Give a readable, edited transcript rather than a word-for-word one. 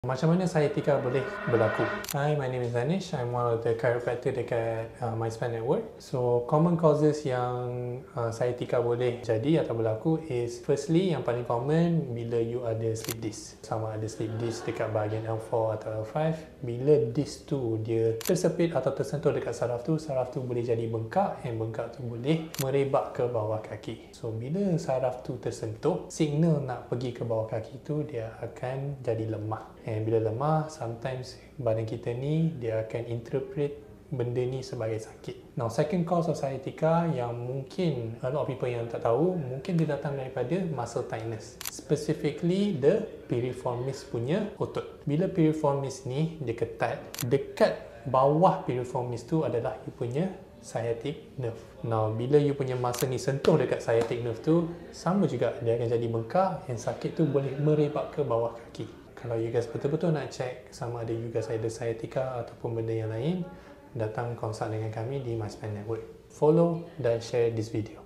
Macam mana sciatica boleh berlaku? Hi, my name is Danish. I'm one of the chiropractor dekat MySpan Network. So, common causes yang sciatica boleh jadi atau berlaku is firstly, yang paling common bila you ada slip disc. Sama ada slip disc dekat bahagian L4 atau L5. Bila disc tu dia tersepit atau tersentuh dekat saraf tu boleh jadi bengkak, and bengkak tu boleh merebak ke bawah kaki. So, bila saraf tu tersentuh, signal nak pergi ke bawah kaki tu dia akan jadi lemah. And bila lemah, sometimes badan kita ni dia akan interpret benda ni sebagai sakit. Now, second cause of sciatica yang mungkin a lot of people yang tak tahu, mungkin dia datang daripada muscle tightness. Specifically the piriformis punya otot. Bila piriformis ni dia ketat, dekat bawah piriformis tu adalah you punya sciatic nerve. Now, bila you punya muscle ni sentuh dekat sciatic nerve tu, sama juga dia akan jadi bengkak, and sakit tu boleh merebak ke bawah kaki. Kalau you guys betul-betul nak check sama ada you guys ada sciatica ataupun benda yang lain, datang consult dengan kami di MySpan Network. Follow dan share this video.